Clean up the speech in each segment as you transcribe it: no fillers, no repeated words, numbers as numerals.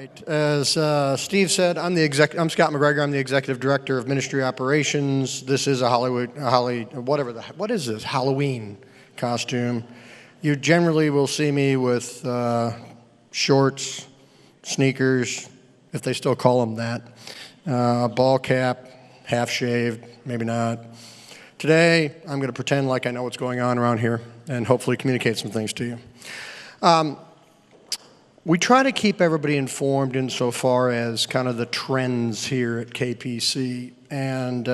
right. As Steve said, I'm Scott McGregor. I'm the Executive Director of Ministry Operations. This is a what is this? Halloween costume. You generally will see me with shorts, sneakers, if they still call them that, ball cap, half shaved, maybe not. Today, I'm going to pretend like I know what's going on around here and hopefully communicate some things to you. We try to keep everybody informed insofar as kind of the trends here at KPC. And,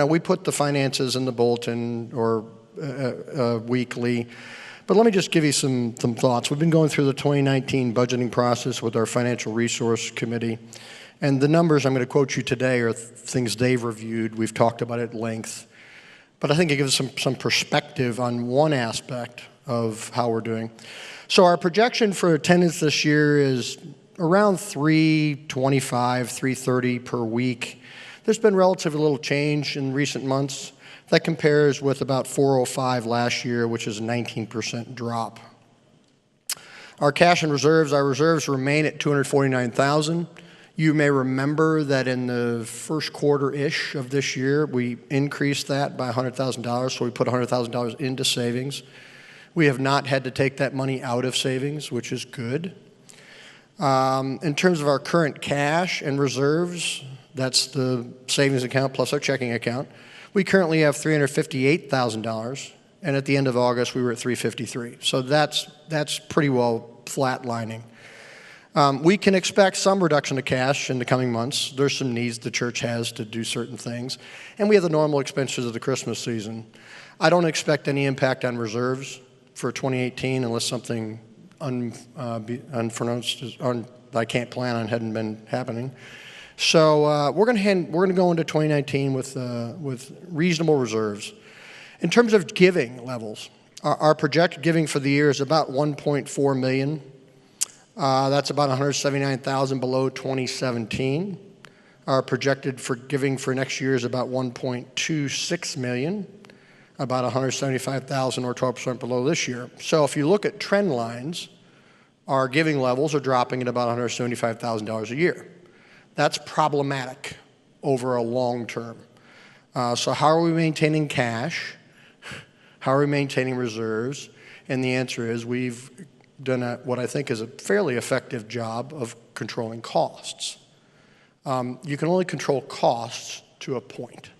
we put the finances in the bulletin or weekly. But let me just give you some thoughts. We've been going through the 2019 budgeting process with our Financial Resource Committee. And the numbers I'm going to quote you today are things they've reviewed. We've talked about it at length. But I think it gives some perspective on one aspect of how we're doing. So our projection for attendance this year is around 325, 330 per week. There's been relatively little change in recent months. That compares with about 405 last year, which is a 19% drop. Our cash and reserves, our reserves remain at $249,000. You may remember that in the first quarter-ish of this year, we increased that by $100,000, so we put $100,000 into savings. We have not had to take that money out of savings, which is good. In terms of our current cash and reserves, that's the savings account plus our checking account. We currently have $358,000, and at the end of August, we were at $353,000. So that's pretty well flatlining. We can expect some reduction of cash in the coming months. There's some needs the church has to do certain things. And we have the normal expenses of the Christmas season. I don't expect any impact on reserves for 2018 unless something unpronounced I can't plan on hadn't been happening. So we're going to go into 2019 with reasonable reserves. In terms of giving levels, our projected giving for the year is about $1.4 million. That's about $179,000 below 2017. Our projected for giving for next year is about $1.26 million, about $175,000 or 12% below this year. So if you look at trend lines, our giving levels are dropping at about $175,000 a year. That's problematic over a long term. So how are we maintaining cash? How are we maintaining reserves? And the answer is we've done what I think is a fairly effective job of controlling costs. You can only control costs to a point.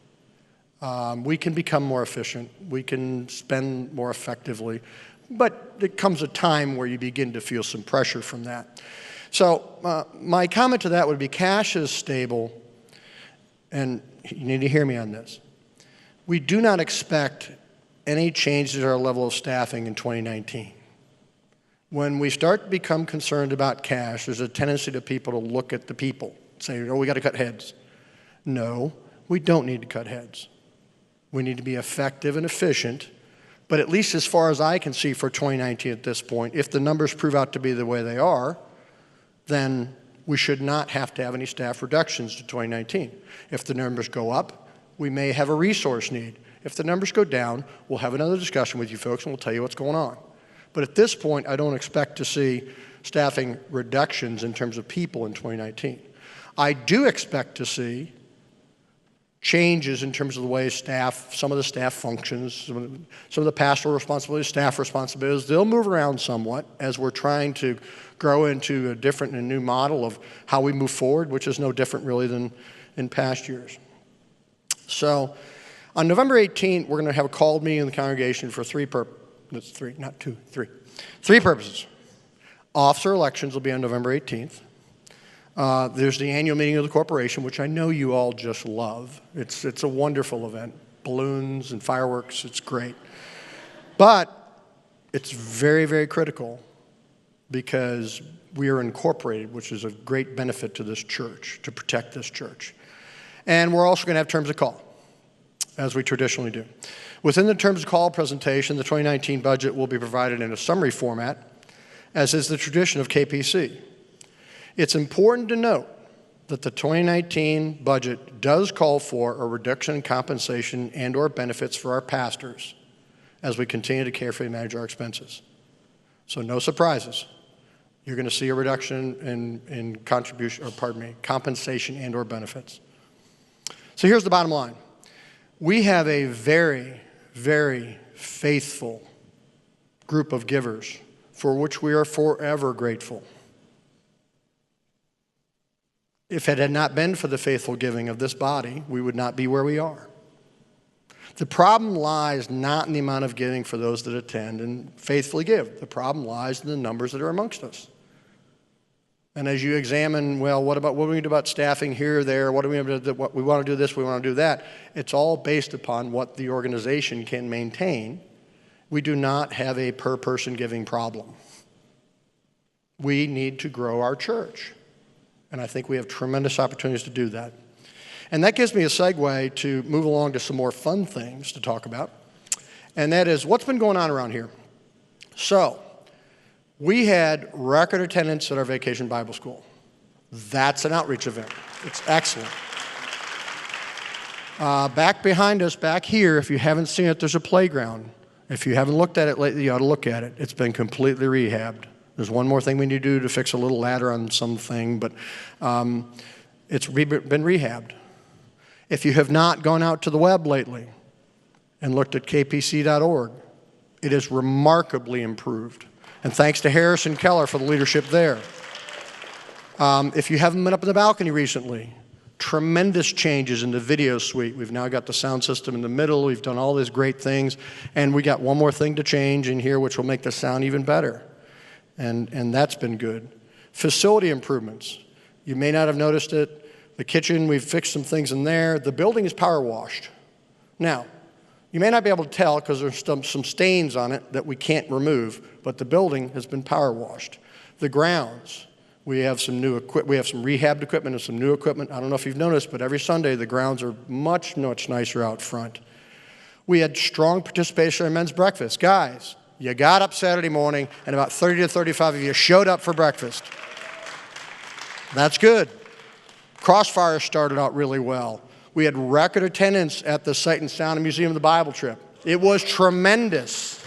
We can become more efficient. We can spend more effectively. But there comes a time where you begin to feel some pressure from that. So my comment to that would be cash is stable, and you need to hear me on this. We do not expect any changes in our level of staffing in 2019. When we start to become concerned about cash, there's a tendency to people to look at the people, say, oh, we got to cut heads. No, we don't need to cut heads. We need to be effective and efficient, but at least as far as I can see for 2019 at this point, if the numbers prove out to be the way they are, then we should not have to have any staff reductions to 2019. If the numbers go up, we may have a resource need. If the numbers go down, we'll have another discussion with you folks and we'll tell you what's going on. But at this point, I don't expect to see staffing reductions in terms of people in 2019. I do expect to see changes in terms of the way some of the staff functions, some of the pastoral responsibilities, staff responsibilities, they'll move around somewhat as we're trying to grow into a different and new model of how we move forward, which is no different really than in past years. So on November 18th, we're going to have a called meeting in the congregation for three purposes. Officer elections will be on November 18th. There's the annual meeting of the corporation, which I know you all just love. It's a wonderful event. Balloons and fireworks, it's great. But it's very, very critical because we are incorporated, which is a great benefit to this church, to protect this church. And we're also going to have terms of call, as we traditionally do. Within the terms of call presentation, the 2019 budget will be provided in a summary format, as is the tradition of KPC. It's important to note that the 2019 budget does call for a reduction in compensation and or benefits for our pastors as we continue to carefully manage our expenses. So no surprises. You're going to see a reduction in compensation and or benefits. So here's the bottom line. We have a very, very faithful group of givers for which we are forever grateful. If it had not been for the faithful giving of this body, we would not be where we are. The problem lies not in the amount of giving for those that attend and faithfully give. The problem lies in the numbers that are amongst us. And as you examine, well, what do we do about staffing here or there? What do we do? What we want to do this, we want to do that. It's all based upon what the organization can maintain. We do not have a per-person giving problem. We need to grow our church. And I think we have tremendous opportunities to do that. And that gives me a segue to move along to some more fun things to talk about. And that is what's been going on around here. So, we had record attendance at our Vacation Bible School. That's an outreach event. It's excellent. Back behind us, back here, if you haven't seen it, there's a playground. If you haven't looked at it lately, you ought to look at it. It's been completely rehabbed. There's one more thing we need to do to fix a little ladder on something, but it's been rehabbed. If you have not gone out to the web lately and looked at kpc.org, it is remarkably improved. And thanks to Harris and Keller for the leadership there. If you haven't been up in the balcony recently, tremendous changes in the video suite. We've now got the sound system in the middle. We've done all these great things. And we got one more thing to change in here, which will make the sound even better. And that's been good. Facility improvements. You may not have noticed it. The kitchen, we've fixed some things in there. The building is power washed. Now, you may not be able to tell because there's some stains on it that we can't remove, but the building has been power washed. The grounds, we have some rehabbed equipment and some new equipment. I don't know if you've noticed, but every Sunday the grounds are much, much nicer out front. We had strong participation in men's breakfast. Guys, you got up Saturday morning and about 30 to 35 of you showed up for breakfast. That's good. Crossfire started out really well. We had record attendance at the Sight and Sound and Museum of the Bible trip. It was tremendous.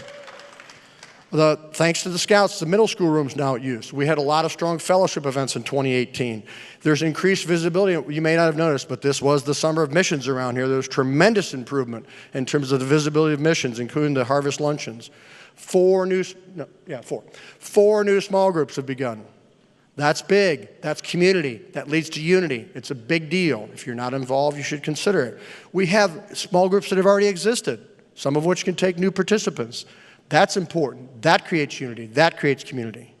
Thanks to the scouts, the middle school room's now at use. We had a lot of strong fellowship events in 2018. There's increased visibility. You may not have noticed, but this was the summer of missions around here. There was tremendous improvement in terms of the visibility of missions, including the harvest luncheons. Four new small groups have begun. That's big. That's community. That leads to unity. It's a big deal. If you're not involved, you should consider it. We have small groups that have already existed, some of which can take new participants. That's important. That creates unity. That creates community.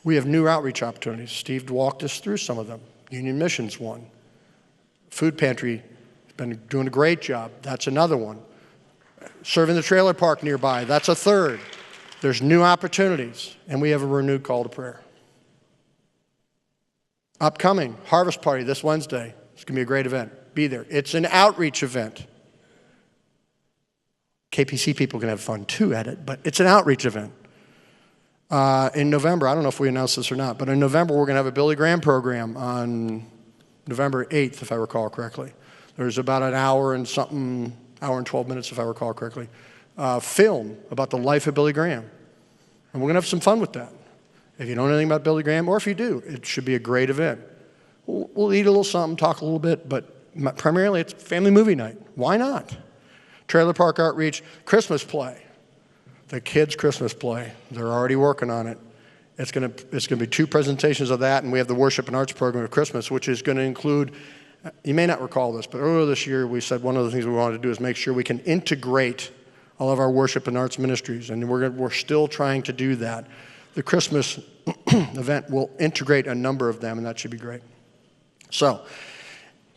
We have new outreach opportunities. Steve walked us through some of them. Union Mission's one. Food Pantry has been doing a great job. That's another one. Serving the trailer park nearby. That's a third. There's new opportunities, and we have a renewed call to prayer. Upcoming Harvest Party this Wednesday. It's going to be a great event. Be there. It's an outreach event. KPC people can have fun too at it, but it's an outreach event. In November, I don't know if we announced this or not, but in November we're going to have a Billy Graham program on November 8th, if I recall correctly. There's about an hour and 12 minutes, if I recall correctly. Film about the life of Billy Graham. And we're going to have some fun with that. If you don't know anything about Billy Graham, or if you do, it should be a great event. We'll eat a little something, talk a little bit, but primarily it's family movie night. Why not? Trailer park outreach, Christmas play. The kids' Christmas play. They're already working on it. It's going to be 2 presentations of that, and we have the worship and arts program of Christmas, which is going to include, you may not recall this, but earlier this year we said one of the things we wanted to do is make sure we can integrate all of our worship and arts ministries, and we're still trying to do that. The Christmas event will integrate a number of them, and that should be great. So,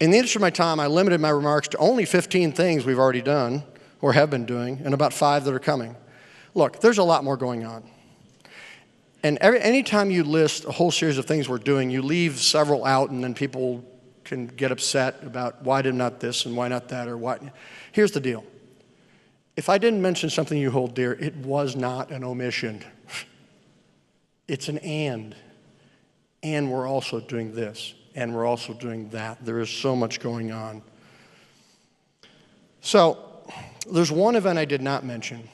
in the interest of my time, I limited my remarks to only 15 things we've already done, or have been doing, and about 5 that are coming. Look, there's a lot more going on. And anytime you list a whole series of things we're doing, you leave several out, and then people can get upset about why did not this and why not that, or why. Here's the deal. If I didn't mention something you hold dear, it was not an omission. It's an and. And we're also doing this, and we're also doing that. There is so much going on. So, there's one event I did not mention,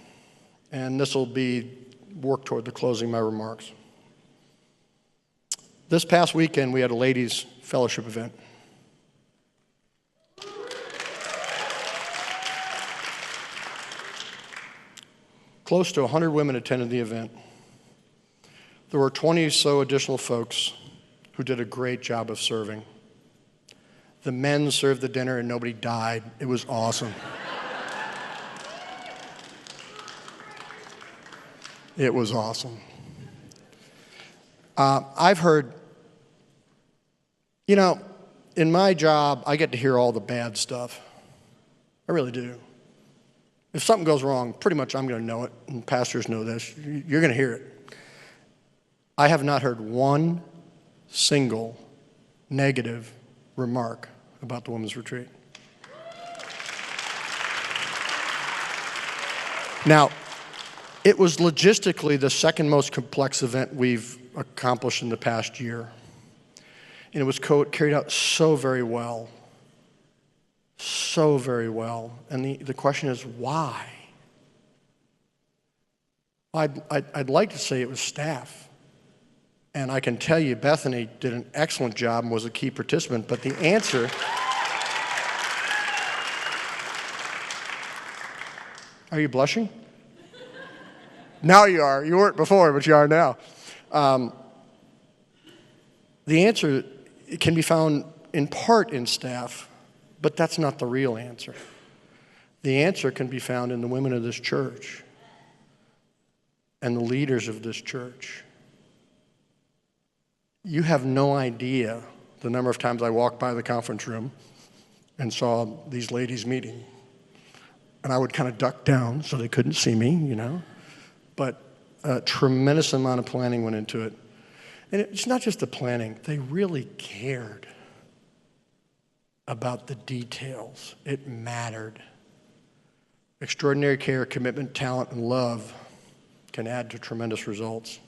and this will be work toward the closing of my remarks. This past weekend, we had a ladies' fellowship event. Close to 100 women attended the event. There were 20 or so additional folks who did a great job of serving. The men served the dinner and nobody died. It was awesome. It was awesome. I've heard, in my job, I get to hear all the bad stuff. I really do. If something goes wrong, pretty much I'm going to know it, and pastors know this. You're going to hear it. I have not heard one single negative remark about the women's retreat. Now, it was logistically the second most complex event we've accomplished in the past year. And it was carried out so very well. So very well. And the question is, why? I'd like to say it was staff. And I can tell you, Bethany did an excellent job and was a key participant, but the answer... Are you blushing? Now you are. You weren't before, but you are now. The answer can be found in part in staff, but that's not the real answer. The answer can be found in the women of this church and the leaders of this church. You have no idea the number of times I walked by the conference room and saw these ladies meeting. And I would kind of duck down so they couldn't see me, But a tremendous amount of planning went into it. And it's not just the planning. They really cared about the details. It mattered. Extraordinary care, commitment, talent, and love can add to tremendous results.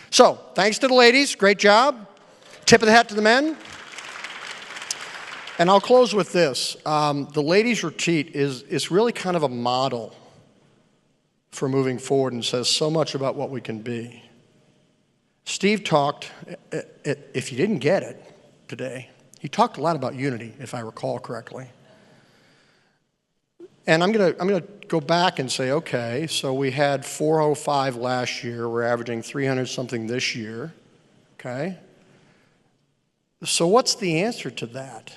So, thanks to the ladies. Great job. Tip of the hat to the men. And I'll close with this. The ladies' retreat is really kind of a model for moving forward and says so much about what we can be. Steve talked, if you didn't get it today, he talked a lot about unity, if I recall correctly. And I'm gonna go back and say, okay, so we had 405 last year. We're averaging 300 something this year. Okay. So what's the answer to that?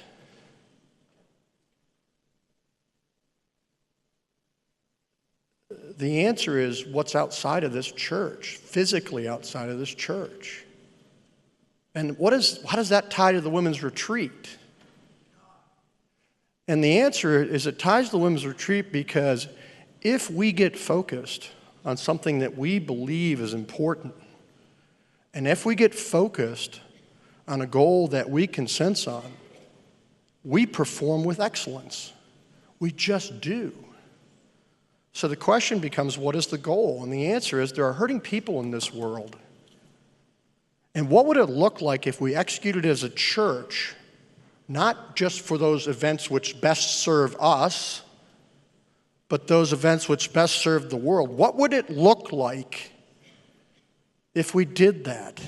The answer is what's outside of this church, physically outside of this church. And how does that tie to the women's retreat? And the answer is it ties to the women's retreat because if we get focused on something that we believe is important, and if we get focused on a goal that we can sense on, we perform with excellence. We just do. So the question becomes, what is the goal? And the answer is there are hurting people in this world. And what would it look like if we executed as a church, not just for those events which best serve us, but those events which best serve the world? What would it look like if we did that?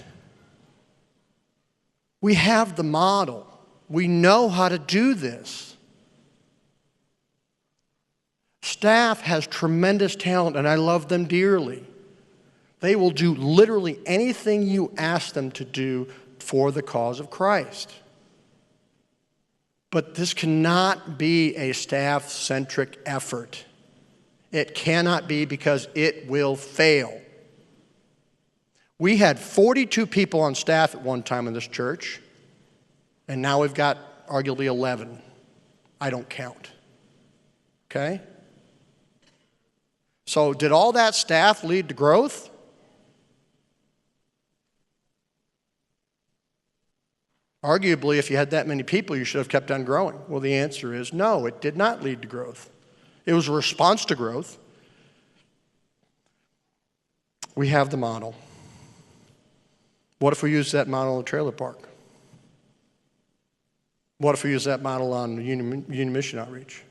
We have the model. We know how to do this. Staff has tremendous talent, and I love them dearly. They will do literally anything you ask them to do for the cause of Christ. But this cannot be a staff-centric effort. It cannot be because it will fail. We had 42 people on staff at one time in this church, and now we've got arguably 11. I don't count. Okay? So did all that staff lead to growth? Arguably, if you had that many people, you should have kept on growing. Well, the answer is no, it did not lead to growth. It was a response to growth. We have the model. What if we use that model in the trailer park? What if we use that model on Union Mission Outreach?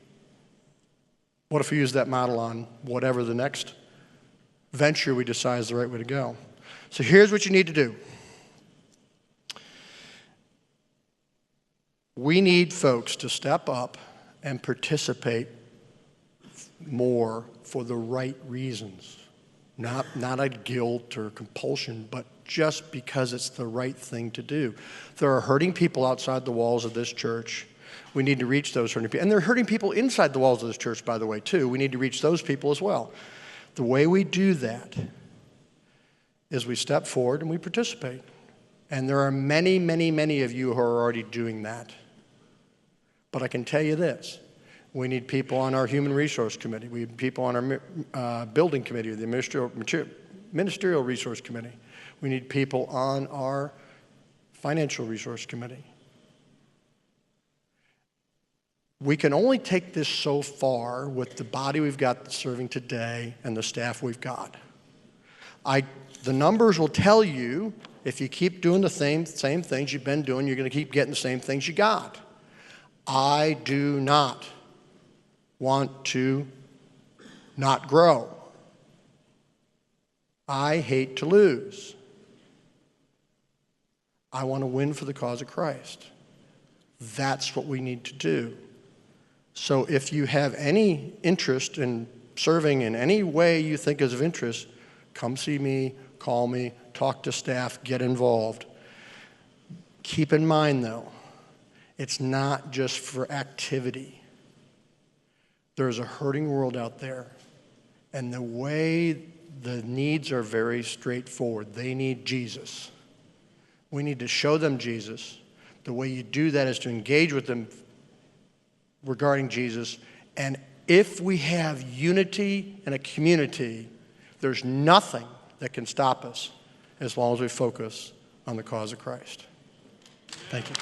What if we use that model on whatever the next venture we decide is the right way to go. So here's what you need to do. We need folks to step up and participate more for the right reasons. Not a guilt or compulsion, but just because it's the right thing to do. There are hurting people outside the walls of this church. We need to reach those hurting people. And there are hurting people inside the walls of this church, by the way, too. We need to reach those people as well. The way we do that is we step forward and we participate. And there are many, many, many of you who are already doing that. But I can tell you this. We need people on our Human Resource Committee. We need people on our Building Committee, or the Ministerial Resource Committee. We need people on our Financial Resource Committee. We can only take this so far with the body we've got serving today and the staff we've got. The numbers will tell you if you keep doing the same things you've been doing, you're going to keep getting the same things you got. I do not want to not grow. I hate to lose. I want to win for the cause of Christ. That's what we need to do. So if you have any interest in serving in any way you think is of interest, come see me, call me, talk to staff, get involved. Keep in mind, though, it's not just for activity. There's a hurting world out there, and the needs are very straightforward. They need Jesus. We need to show them Jesus. The way you do that is to engage with them regarding Jesus. And if we have unity in a community, there's nothing that can stop us as long as we focus on the cause of Christ. Thank you.